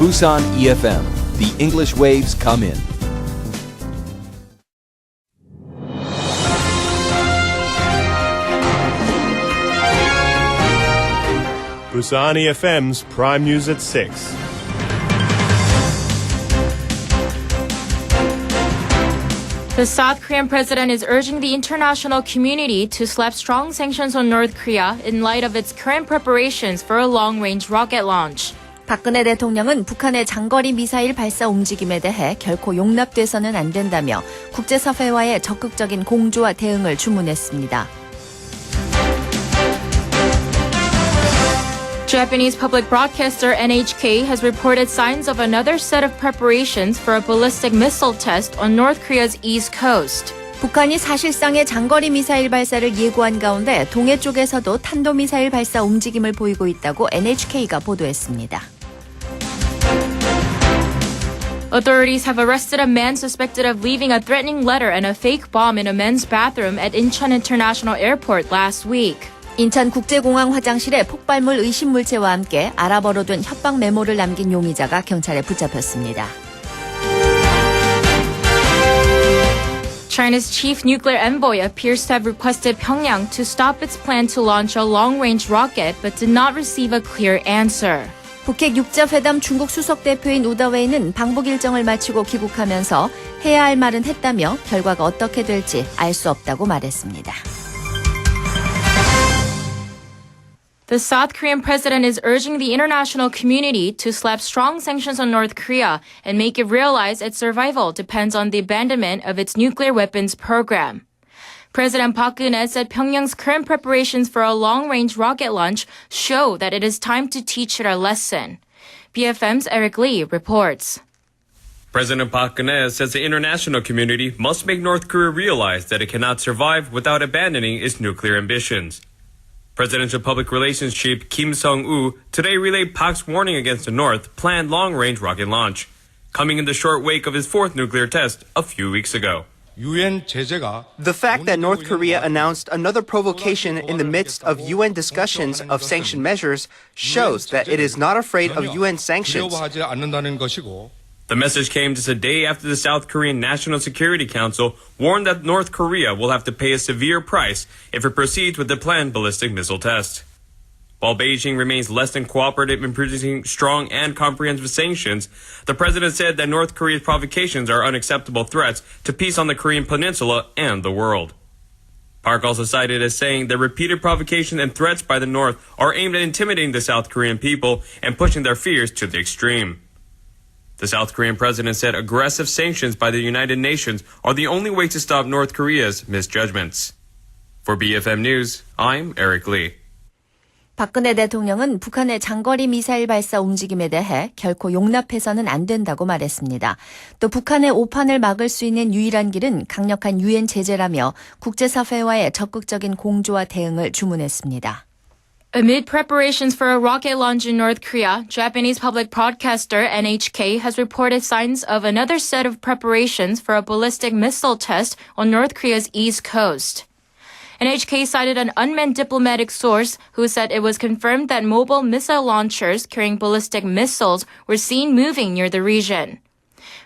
Busan EFM. The English waves come in. Busan EFM's Prime News at 6. The South Korean president is urging the international community to slap strong sanctions on North Korea in light of its current preparations for a long-range rocket launch. 박근혜 대통령은 북한의 장거리 미사일 발사 움직임에 대해 결코 용납돼서는 안 된다며 국제사회와의 적극적인 공조와 대응을 주문했습니다. Japanese public broadcaster NHK has reported signs of another set of preparations for a ballistic missile test on North Korea's east coast. 북한이 사실상의 장거리 미사일 발사를 예고한 가운데 동해 쪽에서도 탄도미사일 발사 움직임을 보이고 있다고 NHK가 보도했습니다. Authorities have arrested a man suspected of leaving a threatening letter and a fake bomb in a men's bathroom at Incheon International Airport last week. 인천국제공항 화장실에 폭발물 의심 물체와 함께 아랍어로 된 협박 메모를 남긴 용의자가 경찰에 붙잡혔습니다. China's chief nuclear envoy appears to have requested Pyongyang to stop its plan to launch a long-range rocket but did not receive a clear answer. 북핵 육자회담 중국 수석 대표인 우더웨이는 방북 일정을 마치고 귀국하면서 해야 할 말은 했다며 결과가 어떻게 될지 알 수 없다고 말했습니다. The South Korean president is urging the international community to slap strong sanctions on North Korea and make it realize its survival depends on the abandonment of its nuclear weapons program. President Park Geun-hye said Pyongyang's current preparations for a long-range rocket launch show that it is time to teach it a lesson. BeFM's Eric Lee reports. President Park Geun-hye says the international community must make North Korea realize that it cannot survive without abandoning its nuclear ambitions. Presidential Public Relations Chief Kim Sung-woo today relayed Park's warning against the North's planned long-range rocket launch, coming in the short wake of his fourth nuclear test a few weeks ago. The fact that North Korea announced another provocation in the midst of UN discussions of sanction measures shows that it is not afraid of UN sanctions. The message came just a day after the South Korean National Security Council warned that North Korea will have to pay a severe price if it proceeds with the planned ballistic missile test. While Beijing remains less than cooperative in producing strong and comprehensive sanctions, the president said that North Korea's provocations are unacceptable threats to peace on the Korean peninsula and the world. Park also cited as saying that repeated provocations and threats by the North are aimed at intimidating the South Korean people and pushing their fears to the extreme. The South Korean president said aggressive sanctions by the United Nations are the only way to stop North Korea's misjudgments. For BeFM News, I'm Eric Lee. 박근혜 대통령은 북한의 장거리 미사일 발사 움직임에 대해 결코 용납해서는 안 된다고 말했습니다. 또 북한의 오판을 막을 수 있는 유일한 길은 강력한 유엔 제재라며 국제사회와의 적극적인 공조와 대응을 주문했습니다. Amid preparations for a rocket launch in North Korea, Japanese public broadcaster NHK has reported signs of another set of preparations for a ballistic missile test on North Korea's east coast. NHK cited an unmanned diplomatic source who said it was confirmed that mobile missile launchers carrying ballistic missiles were seen moving near the region.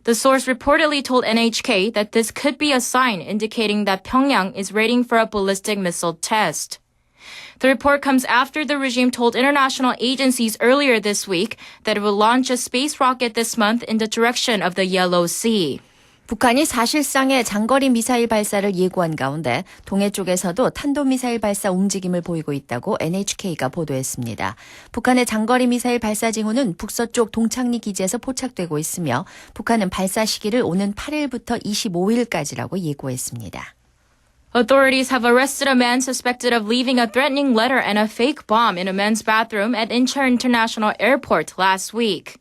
The source reportedly told NHK that this could be a sign indicating that Pyongyang is readying for a ballistic missile test. The report comes after the regime told international agencies earlier this week that it will launch a space rocket this month in the direction of the Yellow Sea. 북한이 사실상의 장거리 미사일 발사를 예고한 가운데 동해 쪽에서도 탄도미사일 발사 움직임을 보이고 있다고 NHK가 보도했습니다. 북한의 장거리 미사일 발사 징후는 북서쪽 동창리 기지에서 포착되고 있으며 북한은 발사 시기를 오는 8일부터 25일까지라고 예고했습니다. Authorities have arrested a man suspected of leaving a threatening letter and a fake bomb in a men's bathroom at Incheon International Airport last week.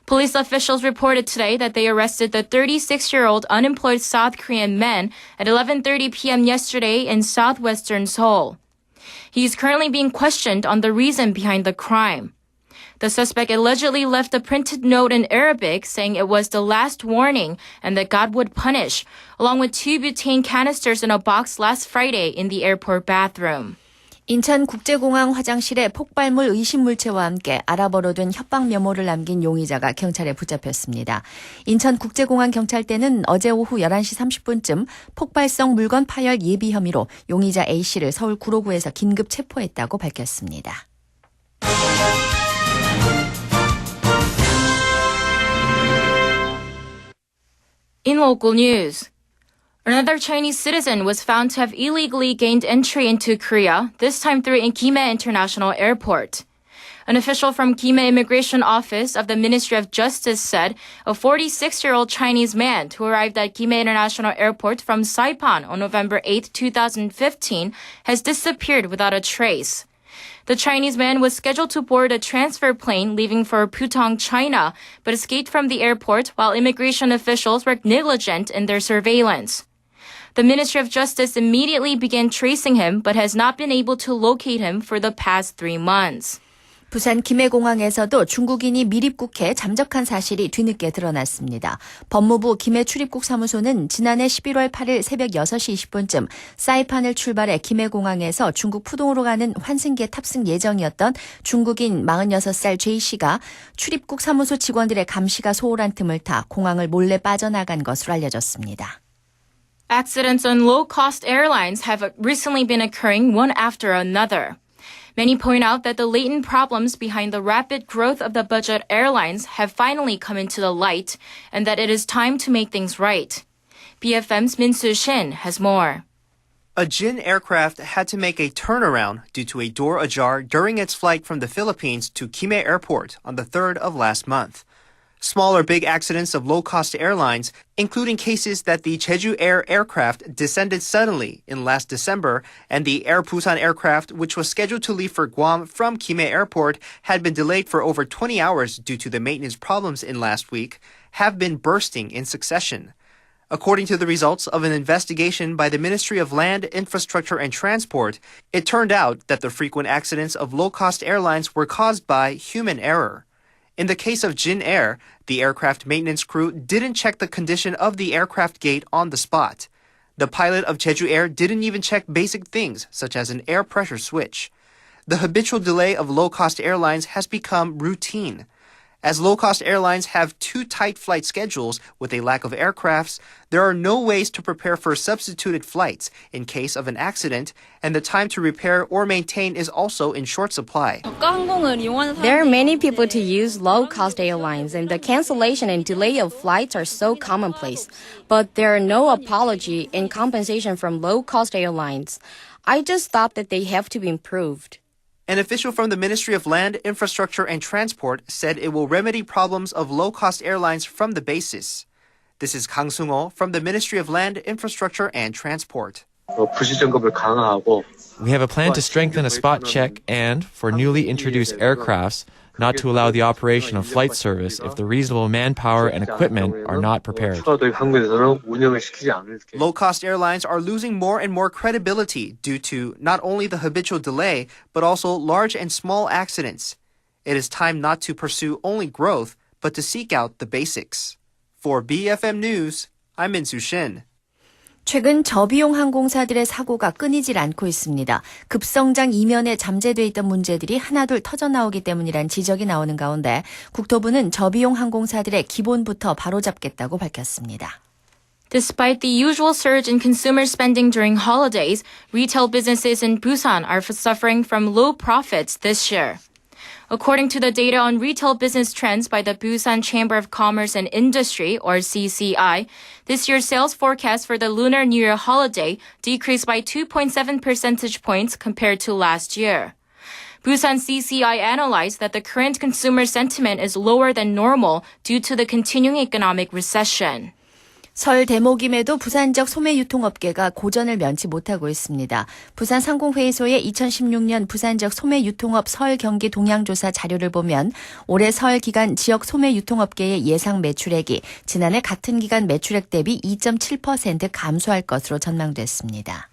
Police officials reported today that they arrested the 36-year-old unemployed South Korean man at 11:30 p.m. yesterday in southwestern Seoul. He is currently being questioned on the reason behind the crime. The suspect allegedly left a printed note in Arabic saying it was the last warning and that God would punish, along with 2 butane canisters in a box last Friday in the airport bathroom. 인천국제공항 화장실에 폭발물 의심물체와 함께 아랍어로 된 협박 메모를 남긴 용의자가 경찰에 붙잡혔습니다. 인천국제공항 경찰대는 어제 오후 11시 30분쯤 폭발성 물건 파열 예비 혐의로 용의자 A씨를 서울 구로구에서 긴급 체포했다고 밝혔습니다. In local news, another Chinese citizen was found to have illegally gained entry into Korea, this time through Gimhae International Airport. An official from Gimhae Immigration Office of the Ministry of Justice said a 46-year-old Chinese man who arrived at Gimhae International Airport from Saipan on November 8, 2015, has disappeared without a trace. The Chinese man was scheduled to board a transfer plane leaving for Pudong, China, but escaped from the airport while immigration officials were negligent in their surveillance. The Ministry of Justice immediately began tracing him, but has not been able to locate him for the past 3 months. 부산 김해공항에서도 중국인이 밀입국해 잠적한 사실이 뒤늦게 드러났습니다. 법무부 김해 출입국 사무소는 지난해 11월 8일 새벽 6시 20분쯤 사이판을 출발해 김해공항에서 중국 푸동으로 가는 환승기에 탑승 예정이었던 중국인 46살 J씨가 출입국 사무소 직원들의 감시가 소홀한 틈을 타 공항을 몰래 빠져나간 것으로 알려졌습니다. Accidents on low-cost airlines have recently been occurring one after another. Many point out that the latent problems behind the rapid growth of the budget airlines have finally come into the light, and that it is time to make things right. BeFM's Minji Shin has more. A Jin aircraft had to make a turnaround due to a door ajar during its flight from the Philippines to Gimhae Airport on the 3rd of last month. Small or big accidents of low-cost airlines, including cases that the Jeju Air aircraft descended suddenly in last December and the Air Busan aircraft, which was scheduled to leave for Guam from Gimhae Airport, had been delayed for over 20 hours due to the maintenance problems in last week, have been bursting in succession. According to the results of an investigation by the Ministry of Land, Infrastructure and Transport, it turned out that the frequent accidents of low-cost airlines were caused by human error. In the case of Jin Air, the aircraft maintenance crew didn't check the condition of the aircraft gate on the spot. The pilot of Jeju Air didn't even check basic things, such as an air pressure switch. The habitual delay of low-cost airlines has become routine. As low-cost airlines have too tight flight schedules with a lack of aircrafts, there are no ways to prepare for substituted flights in case of an accident, and the time to repair or maintain is also in short supply. There are many people to use low-cost airlines, and the cancellation and delay of flights are so commonplace. But there are no apology and compensation from low-cost airlines. I just thought that they have to be improved. An official from the Ministry of Land, Infrastructure and Transport said it will remedy problems of low-cost airlines from the basis. This is Kang Sung-ho from the Ministry of Land, Infrastructure and Transport. We have a plan to strengthen a spot check and, for newly introduced aircrafts, not to allow the operation of flight service if the reasonable manpower and equipment are not prepared. Low-cost airlines are losing more and more credibility due to not only the habitual delay, but also large and small accidents. It is time not to pursue only growth, but to seek out the basics. For BeFM News, I'm Minsu Shin. 최근 저비용 항공사들의 사고가 끊이질 않고 있습니다. 급성장 이면에 잠재돼 있던 문제들이 하나둘 터져나오기 때문이란 지적이 나오는 가운데 국토부는 저비용 항공사들의 기본부터 바로잡겠다고 밝혔습니다. Despite the usual surge in consumer spending during holidays, retail businesses in Busan are suffering from low profits this year. According to the data on retail business trends by the Busan Chamber of Commerce and Industry, or CCI, this year's sales forecast for the Lunar New Year holiday decreased by 2.7 percentage points compared to last year. Busan CCI analyzed that the current consumer sentiment is lower than normal due to the continuing economic recession. 설 대목임에도 부산 지역 소매 유통업계가 고전을 면치 못하고 있습니다. 부산 상공회의소의 2016년 부산 지역 소매 유통업 설 경기 동향조사 자료를 보면 올해 설 기간 지역 소매 유통업계의 예상 매출액이 지난해 같은 기간 매출액 대비 2.7% 감소할 것으로 전망됐습니다.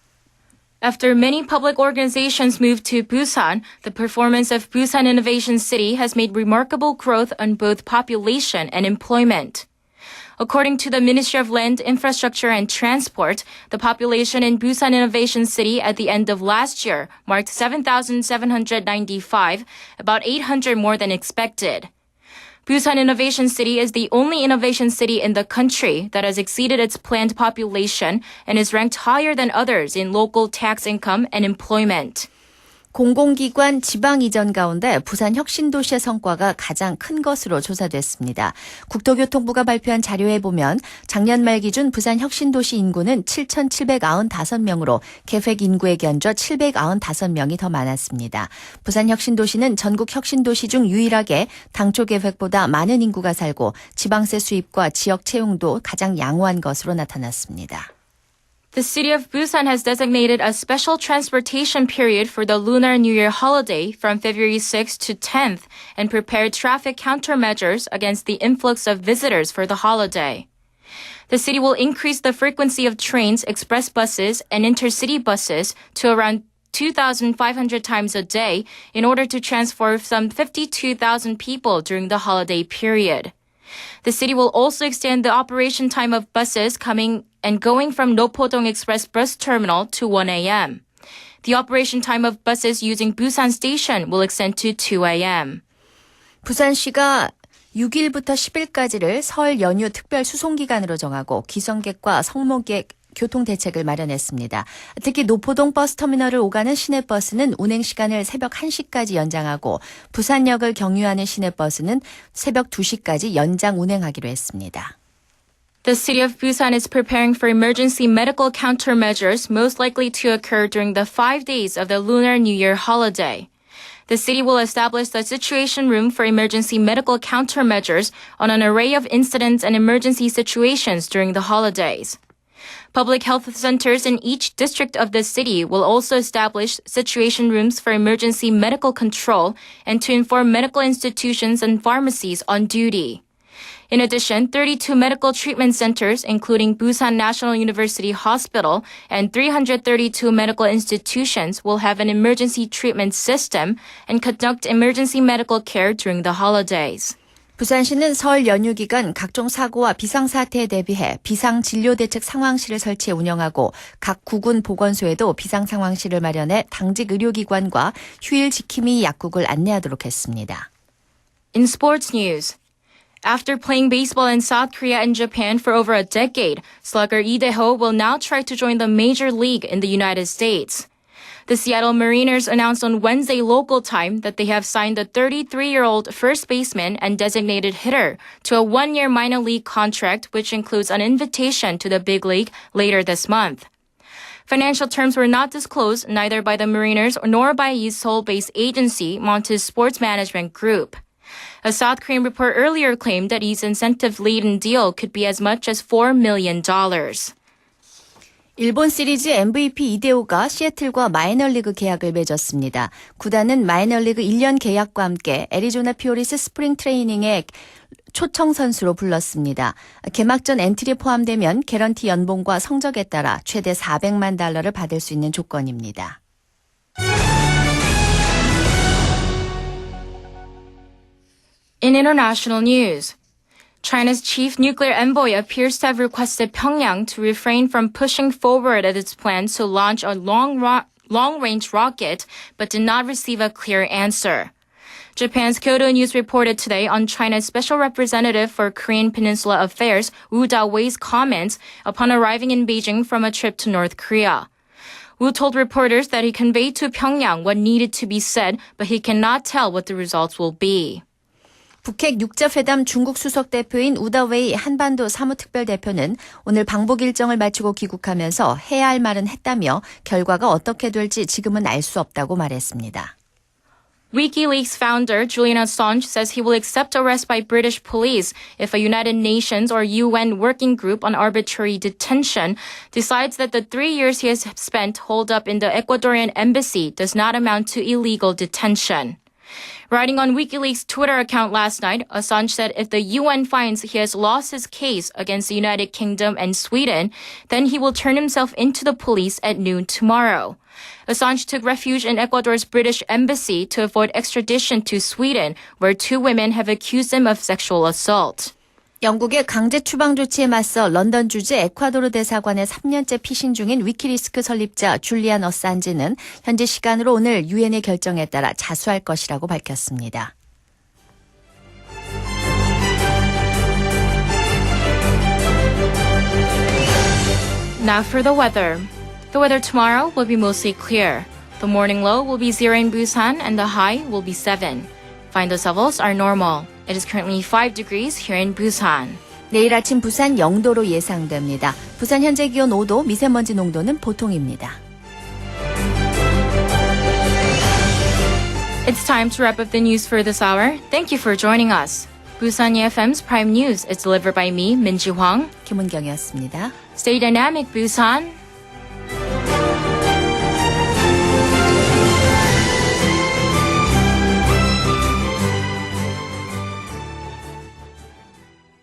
After many public organizations moved to Busan, the performance of Busan Innovation City has made remarkable growth on both population and employment. According to the Ministry of Land, Infrastructure and Transport, the population in Busan Innovation City at the end of last year marked 7,795, about 800 more than expected. Busan Innovation City is the only innovation city in the country that has exceeded its planned population and is ranked higher than others in local tax income and employment. 공공기관 지방 이전 가운데 부산 혁신도시의 성과가 가장 큰 것으로 조사됐습니다. 국토교통부가 발표한 자료에 보면 작년 말 기준 부산 혁신도시 인구는 7,795명으로 계획 인구에 견줘 795명이 더 많았습니다. 부산 혁신도시는 전국 혁신도시 중 유일하게 당초 계획보다 많은 인구가 살고 지방세 수입과 지역 채용도 가장 양호한 것으로 나타났습니다. The city of Busan has designated a special transportation period for the Lunar New Year holiday from February 6th to 10th and prepared traffic countermeasures against the influx of visitors for the holiday. The city will increase the frequency of trains, express buses, and intercity buses to around 2,500 times a day in order to transport some 52,000 people during the holiday period. The city will also extend the operation time of buses coming and going from Nopodong Express Bus Terminal to 1 a.m. The operation time of buses using Busan Station will extend to 2 a.m. 부산시가 6일부터 10일까지를 설 연휴 특별 수송기간으로 정하고 기성객과 성모객 교통 대책을 마련했습니다. 특히 노포동 버스터미널을 오가는 시내버스는 운행 시간을 새벽 1시까지 연장하고 부산역을 경유하는 시내버스는 새벽 2시까지 연장 운행하기로 했습니다. The city of Busan is preparing for emergency medical countermeasures most likely to occur during the 5 days of the Lunar New Year holiday. The city will establish the Situation Room for emergency medical countermeasures on an array of incidents and emergency situations during the holidays. Public health centers in each district of the city will also establish situation rooms for emergency medical control and to inform medical institutions and pharmacies on duty. In addition, 32 medical treatment centers, including Busan National University Hospital and 332 medical institutions, will have an emergency treatment system and conduct emergency medical care during the holidays. 부산시는 설 연휴 기간 각종 사고와 비상사태에 대비해 비상진료대책 상황실을 설치해 운영하고 각 구군 보건소에도 비상상황실을 마련해 당직 의료기관과 휴일 지킴이 약국을 안내하도록 했습니다. In sports news, after playing baseball in South Korea and Japan for over a decade, slugger Lee Dae-ho will now try to join the major league in the United States. The Seattle Mariners announced on Wednesday local time that they have signed the 33-year-old first baseman and designated hitter to a one-year minor league contract, which includes an invitation to the big league later this month. Financial terms were not disclosed neither by the Mariners nor by Lee's Seoul-based agency, Montes Sports Management Group. A South Korean report earlier claimed that Lee's incentive-laden deal could be as much as $4 million. 일본 시리즈 MVP 이데오가 시애틀과 마이너리그 계약을 맺었습니다. 구단은 마이너리그 1년 계약과 함께 애리조나 피오리스 스프링 트레이닝에 초청 선수로 불렀습니다. 개막전 엔트리에 포함되면 개런티 연봉과 성적에 따라 최대 $400만 받을 수 있는 조건입니다. In international news, China's chief nuclear envoy appears to have requested Pyongyang to refrain from pushing forward at its plans to launch a long-range rocket, but did not receive a clear answer. Japan's Kyodo News reported today on China's special representative for Korean Peninsula Affairs, Wu Da-wei's comments upon arriving in Beijing from a trip to North Korea. Wu told reporters that he conveyed to Pyongyang what needed to be said, but he cannot tell what the results will be. 북핵 육자회담 중국 수석 대표인 우다웨이 한반도 사무특별대표는 오늘 방북 일정을 마치고 귀국하면서 해야 할 말은 했다며 결과가 어떻게 될지 지금은 알 수 없다고 말했습니다. WikiLeaks founder Julian Assange says he will accept arrest by British police if a United Nations or UN working group on arbitrary detention decides that the 3 years he has spent holed up in the Ecuadorian embassy does not amount to illegal detention. Writing on WikiLeaks' Twitter account last night, Assange said if the UN finds he has lost his case against the United Kingdom and Sweden, then he will turn himself into the police at noon tomorrow. Assange took refuge in Ecuador's British embassy to avoid extradition to Sweden, where 2 women have accused him of sexual assault. 영국의 강제 추방 조치에 맞서 런던 주재 에콰도르 대사관에 3년째 피신 중인 위키리스크 설립자 줄리안 어산지는 현지 시간으로 오늘 유엔의 결정에 따라 자수할 것이라고 밝혔습니다. Now for the weather. The weather tomorrow will be mostly clear. The morning low will be 0 in Busan and the high will be 7. Find those levels are normal. It is currently 5 degrees here in Busan. 내일 아침 부산 0도로 예상됩니다. 부산 현재 기온 5도, 미세먼지 농도는 보통입니다. It's time to wrap up the news for this hour. Thank you for joining us. Busan EFM's Prime News is delivered by me, Minji Hwang. 김은경이었습니다. Stay dynamic, Busan.